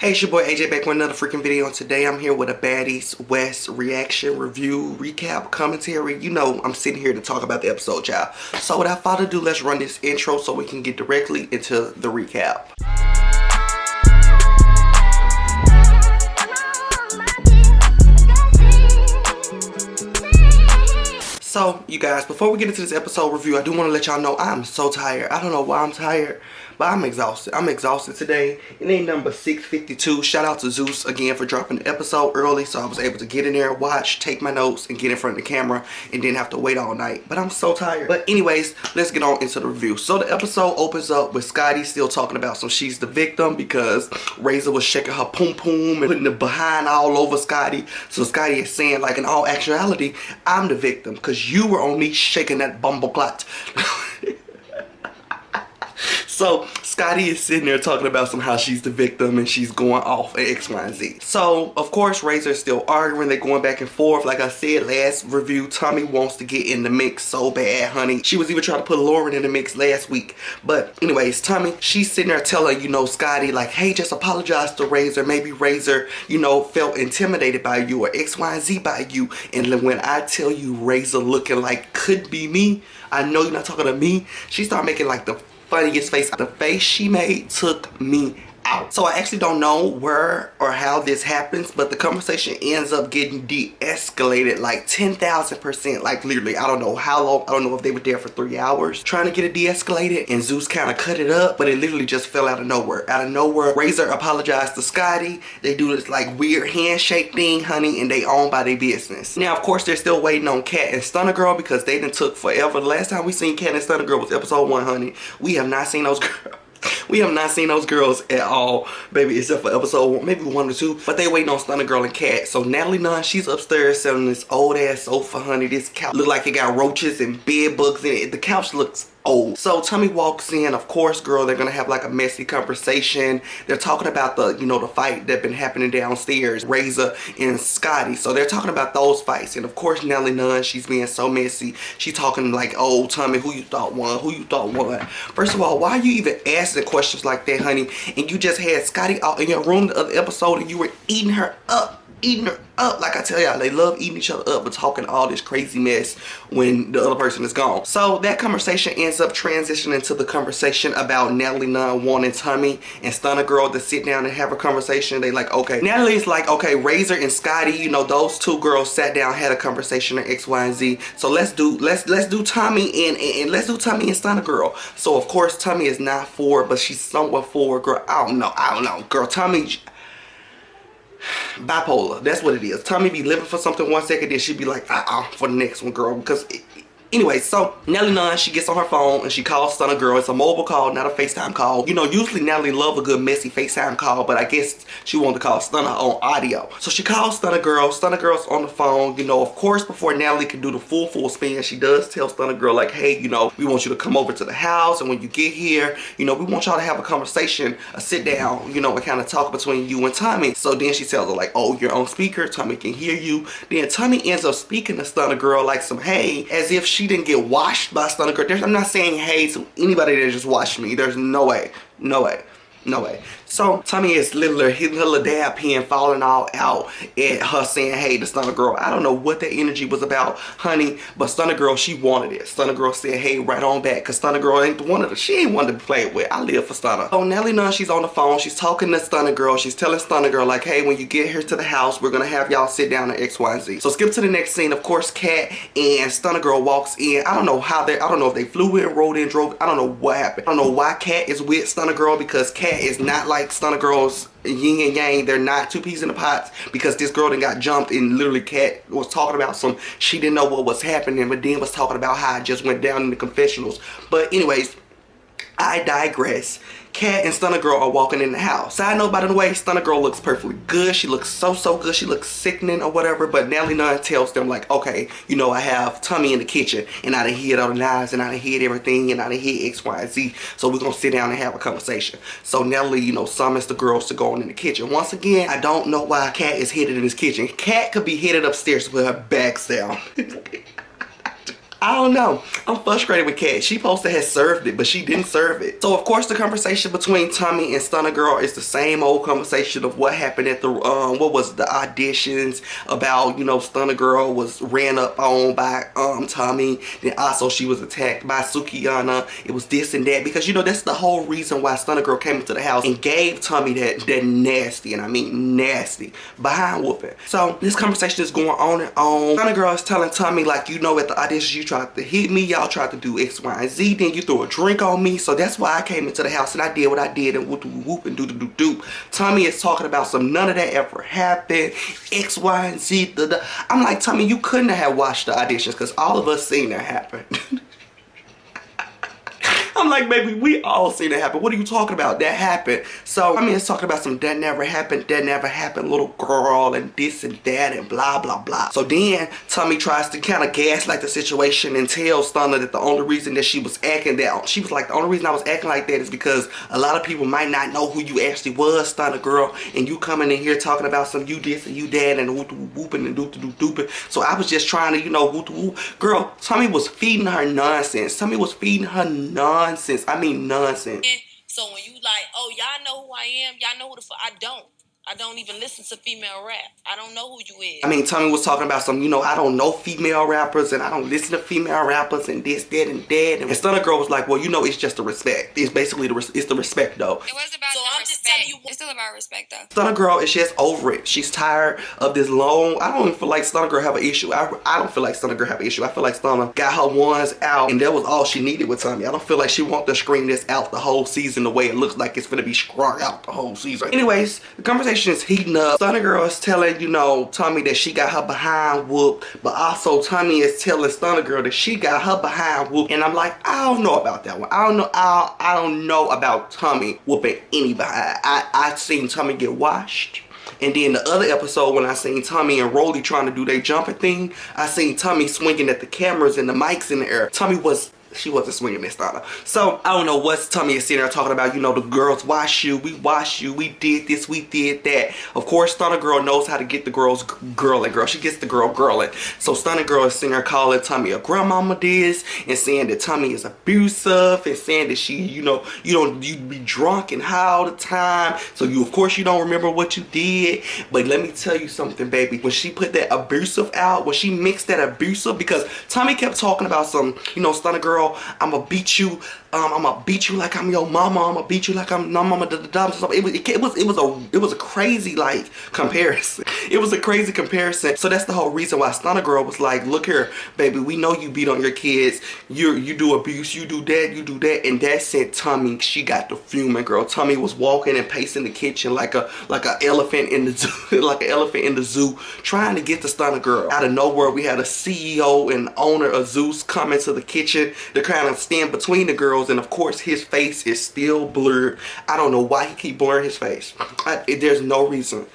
Hey, it's your boy AJ back with another freaking video, and today I'm here with a Baddies West reaction, review, recap, commentary. You know, I'm sitting here to talk about the episode, y'all. So without further ado, let's run this intro so we can get directly into the recap. So, you guys, before we get into this episode review, I do want to let y'all know I'm so tired. I don't know why I'm tired, but I'm exhausted. I'm exhausted today. It ain't number 6:52. Shout out to Zeus again for dropping the episode early, so I was able to get in there, watch, take my notes, and get in front of the camera, and didn't have to wait all night. But I'm so tired. But anyways, let's get on into the review. So the episode opens up with Scotty still talking about so she's the victim because Razor was shaking her poom poom and putting the behind all over Scotty. So Scotty is saying, like, in all actuality, I'm the victim because you were only shaking that bumbleclot. So Scotty is sitting there talking about somehow she's the victim and she's going off at X, Y, and Z. So of course Razor is still arguing. They're going back and forth. Like I said last review, Tommy wants to get in the mix so bad, honey. She was even trying to put Lauren in the mix last week. But anyways, Tommy, she's sitting there telling, you know, Scotty, like, hey, just apologize to Razor. Maybe Razor, you know, felt intimidated by you or X, Y, and Z by you. And when I tell you Razor looking like could be me, I know you're not talking to me. She started making like the funniest face. The face she made took me out. So I actually don't know where or how this happens, but the conversation ends up getting de-escalated like 10,000%. Like literally, I don't know how long. I don't know if they were there for 3 hours trying to get it de-escalated, and Zeus kind of cut it up, but it literally just fell out of nowhere. Out of nowhere, Razor apologized to Scotty. They do this like weird handshake thing, honey, and they own by their business. Now, of course, they're still waiting on Cat and Stunna Girl because they done took forever. The last time we seen Cat and Stunna Girl was episode 1, honey. We have not seen those girls. We have not seen those girls at all, baby, except for episode 1, maybe 1 or 2. But they waiting on Stunna Girl and Cat. So Natalie Nunn, she's upstairs selling this old ass sofa, honey. This couch look like it got roaches and bed bugs in it. The couch looks old. So Tommy walks in. Of course, girl, they're gonna have like a messy conversation. They're talking about the, you know, the fight that been happening downstairs, Razor and Scotty. So they're talking about those fights. And of course, Nelly Nunn, she's being so messy. She's talking like, oh, Tommy, who you thought won? Who you thought won? First of all, why are you even asking questions like that, honey? And you just had Scotty out in your room the other episode and you were eating her up. Eating her up. Like I tell y'all, they love eating each other up but talking all this crazy mess when the other person is gone. So that conversation ends up transitioning to the conversation about Natalie Nunn wanting Tommy and Stunna Girl to sit down and have a conversation. They like, okay, Natalie's like, okay, Razor and Scotty, you know, those two girls sat down, had a conversation on X, Y, and Z. So let's do Tommy and let's do Tommy and Stunna Girl. So of course Tommy is not for it, but she's somewhat for it, girl. I don't know, girl. Tommy bipolar, that's what it is. Tommy be living for something 1 second, then she be like, for the next one, girl. Because anyway, so Nelly Nunn, she gets on her phone and she calls Stunna Girl. It's a mobile call, not a FaceTime call. You know, usually Natalie love a good messy FaceTime call, but I guess she wanted to call Stunna on audio. So she calls Stunna Girl. Stunna Girl's on the phone. You know, of course, before Natalie can do the full spin, she does tell Stunna Girl, like, hey, you know, we want you to come over to the house, and when you get here, you know, we want y'all to have a conversation, a sit down, you know, and kind of talk between you and Tommy. So then she tells her, like, oh, you're on speaker, Tommy can hear you. Then Tommy ends up speaking to Stunna Girl like some hey, as if she didn't get washed by Stunna Girl. I'm not saying hey to anybody that just watched me. There's no way. No way. No way. So Tommy is literally hitting her little dab pen, falling all out at her saying hey to Stunna Girl. I don't know what that energy was about, honey, but Stunna Girl, she wanted it. Stunna Girl said hey right on back, because Stunna Girl ain't one of the, she ain't one to be played with. I live for Stunna. So Nelly Nunn, she's on the phone. She's talking to Stunna Girl. She's telling Stunna Girl like, hey, when you get here to the house, we're gonna have y'all sit down at X, Y, and Z. So skip to the next scene. Of course, Cat and Stunna Girl walks in. I don't know how they, I don't know if they flew in, rode in, drove. I don't know what happened. I don't know why Cat is with Stunna Girl, because Cat is not like Stunna Girl's yin and yang. They're not two peas in a pot, because this girl done got jumped and literally Cat was talking about some, she didn't know what was happening, but then was talking about how it just went down in the confessionals. But anyways, I digress. Cat and Stunna Girl are walking in the house. Side note, by the way, Stunna Girl looks perfectly good. She looks so good. She looks sickening or whatever. But Nelly Nunn tells them like, okay, you know, I have Tommy in the kitchen and I done hid all the knives and I done hid everything and I done hid X, Y, and Z. So we're gonna sit down and have a conversation. So Nelly, you know, summons the girls to go in the kitchen. Once again, I don't know why Cat is hidden in his kitchen. Cat could be hidden upstairs with her back down. I don't know. I'm frustrated with Kat. She supposed to have served it, but she didn't serve it. So of course the conversation between Tommy and Stunna Girl is the same old conversation of what happened at the what was it, the auditions about, you know, Stunna Girl was ran up on by Tommy. Then also she was attacked by Sukiyana. It was this and that, because you know that's the whole reason why Stunna Girl came into the house and gave Tommy that nasty, and I mean nasty, behind whooping. So this conversation is going on and on. Stunna Girl is telling Tommy, like, you know, at the audition you tried to hit me, y'all tried to do X, Y, and Z, then you threw a drink on me, so that's why I came into the house and I did what I did and whoop whoop and do. Tommy is talking about some none of that ever happened, X, Y, and Z. I'm like, Tommy, you couldn't have watched the auditions because all of us seen that happen. I'm like, baby, we all seen it happen. What are you talking about? That happened. So, I mean, it's talking about some that never happened, little girl, and this and that, and blah, blah, blah. So then, Tommy tries to kind of gaslight the situation and tell Stunna that the only reason that she was acting that, she was like, the only reason I was acting like that is because a lot of people might not know who you actually was, Stunna Girl, and you coming in here talking about some you this and you that, and whooping and dooping. So I was just trying to, you know, whoop. Girl, Tommy was feeding her nonsense. Tommy was feeding her nonsense. I mean nonsense. So when you like, oh, y'all know who I am, y'all know who the fuck, I don't even listen to female rap. I don't know who you is. I mean, Tommy was talking about some, you know, I don't know female rappers and I don't listen to female rappers and this, that, and that. And Stunna Girl was like, well, you know, it's just the respect. It's basically it's the respect, though. It was about so I'm respect. Just telling you, it's still about respect, though. Stunna Girl is just over it. She's tired of this long. I don't even feel like Stunna Girl have an issue. I don't feel like Stunna Girl have an issue. I feel like Stunna got her ones out, and that was all she needed with Tommy. I don't feel like she want to scream this out the whole season the way it looks like it's gonna be scrung out the whole season. Anyways, the conversation is heating up. Stunna Girl is telling, you know, Tommy that she got her behind whooped, but also Tommy is telling Stunna Girl that she got her behind whooped, and I'm like, I don't know about that one. I don't know about Tommy whooping any behind. I seen Tommy get washed. And then the other episode when I seen Tommy and Rolly trying to do their jumping thing, I seen Tommy swinging at the cameras and the mics in the air. She wasn't swinging Miss Stunna. So, I don't know what Tommy is sitting there talking about. You know, the girls wash you, we did this, we did that. Of course, Stunna Girl knows how to get the girls girling, girl. She gets the girl girling. So, Stunna Girl is sitting there calling Tommy a grandmama this, and saying that Tommy is abusive, and saying that she, you know, you be drunk and high all the time. So, of course, you don't remember what you did. But let me tell you something, baby. When she put that abusive out, when she mixed that abusive, because Tommy kept talking about some, you know, Stunna Girl, I'ma beat you. I'ma beat you like I'm your mama. I'ma beat you like I'm no mama. It was a crazy like comparison. It was a crazy comparison. So that's the whole reason why Stunna Girl was like, look here, baby, we know you beat on your kids. You do abuse. You do that, and that sent Tommy. She got the fuming, girl. Tommy was walking and pacing the kitchen like a elephant in the zoo, like an elephant in the zoo, trying to get to Stunna Girl. Out of nowhere, we had a CEO and owner of Zeus come into the kitchen to kind of stand between the girls, and of course his face is still blurred. I don't know why he keep blurring his face. There's no reason.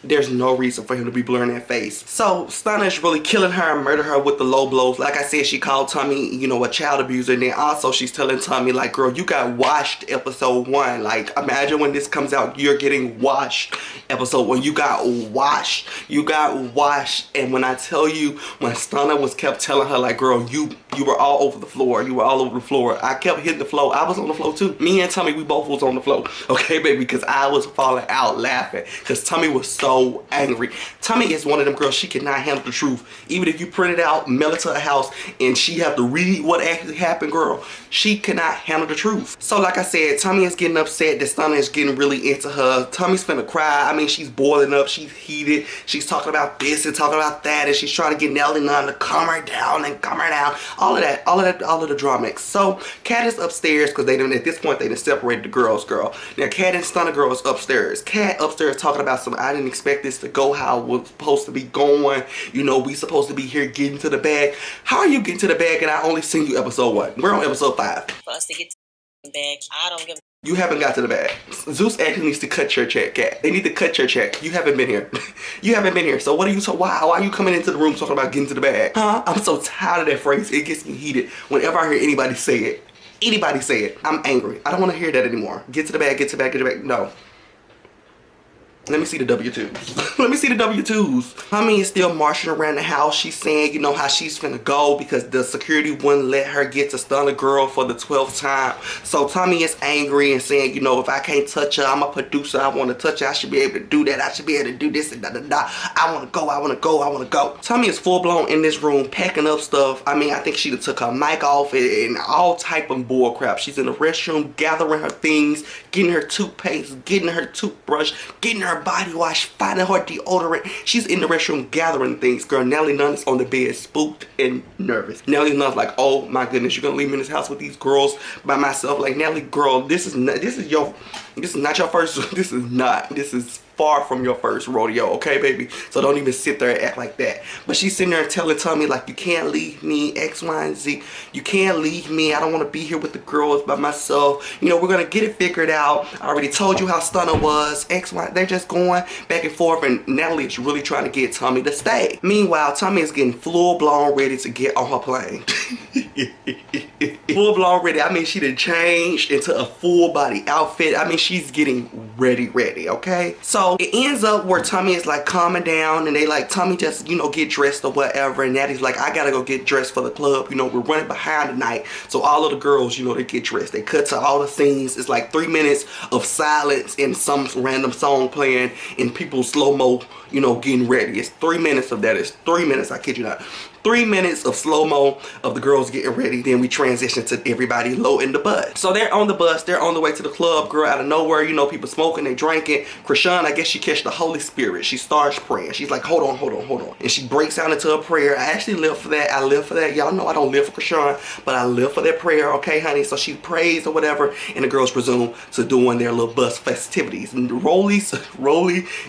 There's no reason for him to be blurring that face. So Stunna is really killing her and murder her with the low blows. Like I said, she called Tommy, you know, a child abuser. And then also she's telling Tommy, like, girl, you got washed episode 1. Like, imagine when this comes out, you're getting washed episode 1. You got washed. You got washed. And when I tell you, when Stunna was kept telling her, like, girl, you were all over the floor. You were all over the floor. I kept hitting the floor. I was on the floor too. Me and Tommy, we both was on the floor. Okay, baby, because I was falling out laughing. Because Tommy was so angry. Tommy is one of them girls, she cannot handle the truth. Even if you print it out, mail it to her house, and she have to read what actually happened, girl, she cannot handle the truth. So like I said, Tommy is getting upset that Stunna is getting really into her. Tommy's finna cry. I mean, she's boiling up, she's heated, she's talking about this and talking about that, and she's trying to get Nelly and Stunna to calm her down and calm her down. All of the drama. So Kat is upstairs because they done, at this point they done separated the girls, girl. Now Kat and Stunna Girl is upstairs. Kat upstairs talking about some, I didn't expect this to go how it was supposed to be going. You know, we supposed to be here getting to the bag. How are you getting to the bag and I only seen you episode 1? We're on episode 5. For us to get to the bag, I don't give. You haven't got to the bag. Zeus actually needs to cut your check, Kat. They need to cut your check. You haven't been here. You haven't been here. So what are you why are you coming into the room talking about getting to the bag? Huh? I'm so tired of that phrase. It gets me heated whenever I hear anybody say it. Anybody say it. I'm angry. I don't want to hear that anymore. Get to the bag, get to the bag, get to the bag. No. Let me see the W-2s. Let me see the W-2s. Tommy is still marching around the house. She's saying, you know, how she's finna go because the security wouldn't let her get to Stunna Girl for the 12th time. So Tommy is angry and saying, you know, if I can't touch her, I'm a producer. I want to touch her. I should be able to do that. I should be able to do this and da da da. I want to go. I want to go. I want to go. Tommy is full blown in this room packing up stuff. I mean, I think she took her mic off and all type of bull crap. She's in the restroom gathering her things, getting her toothpaste, getting her toothbrush, getting her body wash, finding her deodorant. She's in the restroom gathering things. Girl, Nelly Nunna's on the bed, spooked and nervous. Nelly Nunna's like, oh my goodness, you're gonna leave me in this house with these girls by myself? Like, Nelly, girl, this is not your first. This is far from your first rodeo, okay, baby? So don't even sit there and act like that. But she's sitting there and telling Tommy, like, you can't leave me, X, Y, and Z. You can't leave me. I don't want to be here with the girls by myself. You know, we're going to get it figured out. I already told you how Stunna was, X, Y. They're just going back and forth, and Natalie is really trying to get Tommy to stay. Meanwhile, Tommy is getting full-blown ready to get on her plane. Full-blown ready. I mean, she done changed into a full-body outfit. I mean, she's getting ready, okay? So it ends up where Tommy is like calming down and they like, Tommy, just, you know, get dressed or whatever. And Natty's like, I gotta go get dressed for the club. You know, we're running behind tonight. So all of the girls, you know, they get dressed. They cut to all the scenes. It's like 3 minutes of silence and some random song playing and people slow-mo, you know, getting ready. It's 3 minutes of that. It's 3 minutes, I kid you not. 3 minutes of slow-mo of the girls getting ready. Then we transition to everybody loading the bus. So they're on the bus. They're on the way to the club. Girl, out of nowhere, you know, people smoking, they drinking. Rashawn, I guess she catch the Holy Spirit. She starts praying. She's like, hold on, hold on, hold on. And she breaks out into a prayer. I actually live for that. I live for that. Y'all know I don't live for Rashawn, but I live for that prayer, okay, honey? So she prays or whatever, and the girls resume to doing their little bus festivities. And Rolly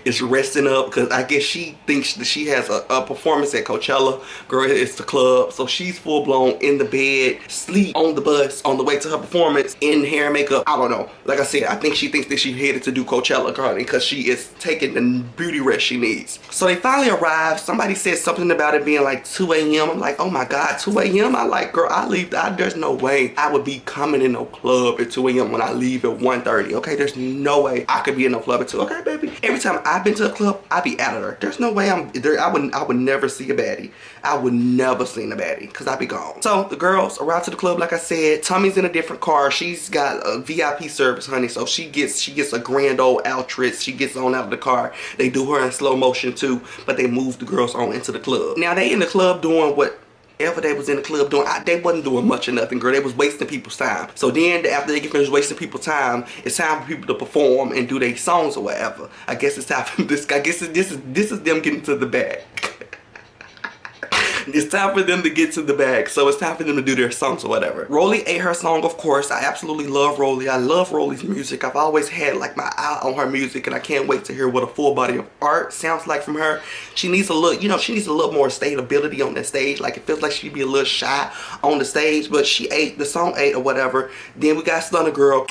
is resting up because I guess she thinks that she has a performance at Coachella. Girl, it's the club. So she's full blown in the bed, sleep on the bus on the way to her performance in hair and makeup. I don't know. Like I said, I think she thinks that she headed to do Coachella, girl, because she is taking the beauty rest she needs. So they finally arrive. Somebody said something about it being like 2 a.m. I'm like, oh my God, 2 a.m. I like, girl, I leave. There's no way I would be coming in no club at 2 a.m. when I leave at 1:30. Okay, there's no way I could be in no club at 2. Okay, baby. Every time I've been to a club, I be out of there. There's no way I'm there. I would never see a baddie. I would never seen a baddie because I'd be gone. So the girls arrive to the club, like I said. Tommy's in a different car. She's got a VIP service, honey. So she gets a grand old Altrix. She gets on out of the car. They do her in slow motion too, but they move the girls on into the club. Now they in the club doing whatever they was in the club doing. They wasn't doing much of nothing, girl. They was wasting people's time. So then after they get finished wasting people's time, it's time for people to perform and do their songs or whatever. I guess it's time for this. I guess this is them getting to the bag. It's time for them to get to the bag. So it's time for them to do their songs or whatever. Rolly ate her song, of course. I absolutely love Rolly. I love Rolly's music. I've always had like my eye on her music, and I can't wait to hear what a full body of art sounds like from her. She needs a look, you know, she needs a little more stability on that stage. Like, it feels like she'd be a little shy on the stage, but she ate, the song ate or whatever. Then we got Stunna Girl.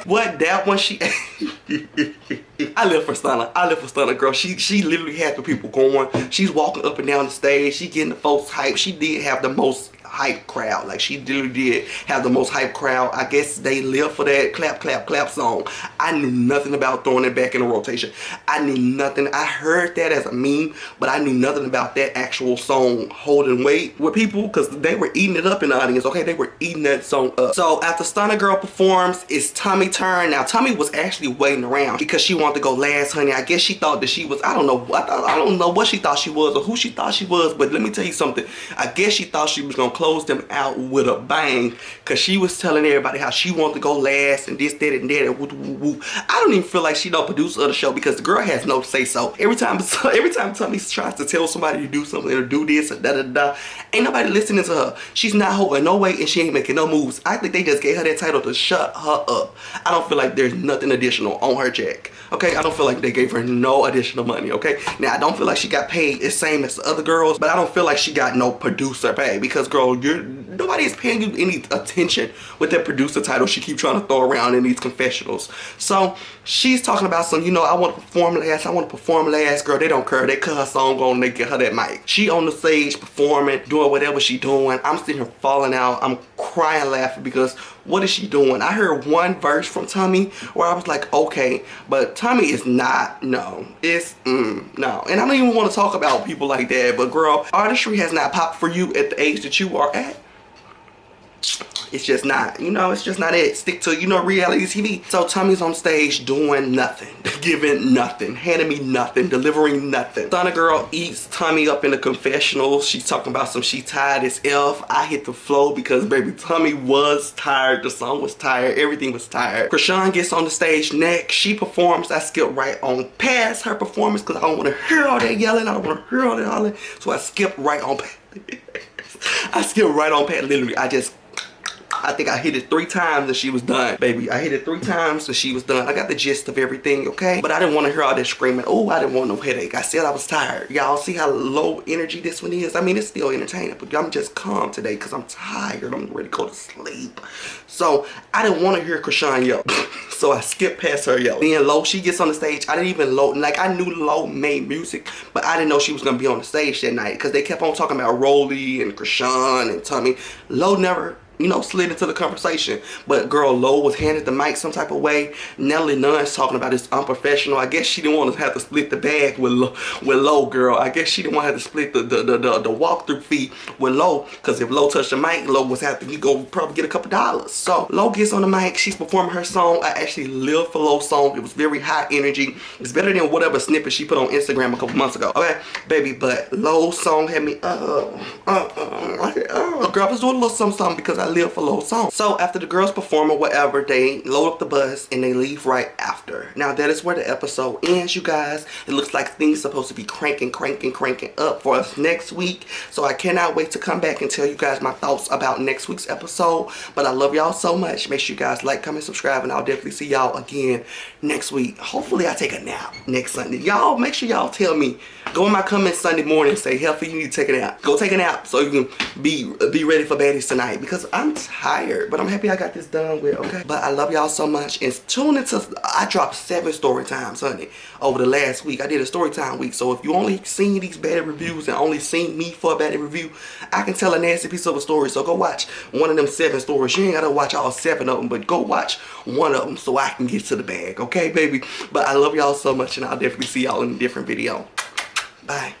What, that one she I live for Stunna. I live for Stunna Girl. She literally had the people going. She's walking up and down the stage. She getting the folks hype. She did have the most hype crowd. Like, she literally did have the most hype crowd. I guess they live for that clap, clap, clap song. I knew nothing about throwing it back in a rotation. I knew nothing. I heard that as a meme, but I knew nothing about that actual song holding weight with people because they were eating it up in the audience. Okay, they were eating that song up. So after Stunna Girl performs, it's Tommy's turn. Now Tommy was actually waiting around because she wanted to go last, honey. I guess she thought that she was, I don't know what she thought she was or who she thought she was, but let me tell you something. I guess she thought she was gonna close them out with a bang because she was telling everybody how she wanted to go last and this, that, and that, and woo, woo, woo. I don't even feel like she no producer of the show because the girl has no say so. Every time Tommy tries to tell somebody to do something or do this or da da da, ain't nobody listening to her. She's not holding no weight and she ain't making no moves. I think they just gave her that title to shut her up. I don't feel like there's nothing additional on her check. Okay, I don't feel like they gave her no additional money. Okay, now I don't feel like she got paid the same as the other girls, but I don't feel like she got no producer pay because, girl, nobody is paying you any attention with that producer title she keep trying to throw around in these confessionals. So she's talking about some, you know, I want to perform last. I want to perform last. Girl, they don't care. They cut her song on and they get her that mic. She on the stage performing, doing whatever she doing. I'm sitting here falling out. I'm crying laughing because what is she doing? I heard one verse from Tommy where I was like, okay, but Tommy is not, no. It's, no. And I don't even want to talk about people like that, but girl, artistry has not popped for you at the age that you are at. It's just not, you know, it's just not it. Stick to, you know, reality TV. So Tommy's on stage doing nothing, giving nothing, handing me nothing, delivering nothing. Stunna girl eats Tommy up in the confessional. She's talking about some she tired as F. I hit the flow because baby Tommy was tired. The song was tired. Everything was tired. Rashawn gets on the stage next. She performs. I skip right on past her performance because I don't want to hear all that yelling. I don't want to hear all that hollering. So I skip right on past. I skip right on past. Literally, I think I hit it 3 times and she was done. Baby, I hit it 3 times and she was done. I got the gist of everything, okay? But I didn't want to hear all that screaming. Oh, I didn't want no headache. I said I was tired. Y'all see how low energy this one is? I mean, it's still entertaining, but I'm just calm today because I'm tired. I'm ready to go to sleep. So I didn't want to hear Rashawn yell. So I skipped past her yell. Then Lo, she gets on the stage. I didn't even Lo, like I knew Lo made music, but I didn't know she was going to be on the stage that night because they kept on talking about Rolly and Rashawn and Tommy. Lo never, you know, slid into the conversation. But girl, Lo was handed the mic some type of way. Nelly Nunn's talking about it's unprofessional. I guess she didn't want to have to split the bag with Lo, girl. I guess she didn't want to have to split the walkthrough fee with Lo. Because if Lo touched the mic, Lo was having to go probably get a couple dollars. So Lo gets on the mic. She's performing her song. I actually lived for Lo's song. It was very high energy. It's better than whatever snippet she put on Instagram a couple months ago. Okay, baby, but Lo's song had me, girl, I was doing a little something because I live for Lo's song. So after the girls perform or whatever, they load up the bus and they leave right after. Now that is where the episode ends, you guys. It looks like things are supposed to be cranking up for us next week. So I cannot wait to come back and tell you guys my thoughts about next week's episode. But I love y'all so much. Make sure you guys like, comment, subscribe, and I'll definitely see y'all again next week. Hopefully I take a nap next Sunday. Y'all, make sure y'all tell me. Go in my comments Sunday morning and say, Healthy, you need to take a nap. Go take a nap so you can be ready for Baddies tonight because I'm tired, but I'm happy I got this done with, okay? But I love y'all so much and tune into, I dropped 7 story times, honey, over the last week. I did a story time week, so if you only seen these Baddie reviews and only seen me for a Baddie review, I can tell a nasty piece of a story, so go watch one of them 7 stories. You ain't gotta watch all 7 of them, but go watch one of them so I can get to the bag, okay, baby? But I love y'all so much and I'll definitely see y'all in a different video. Bye.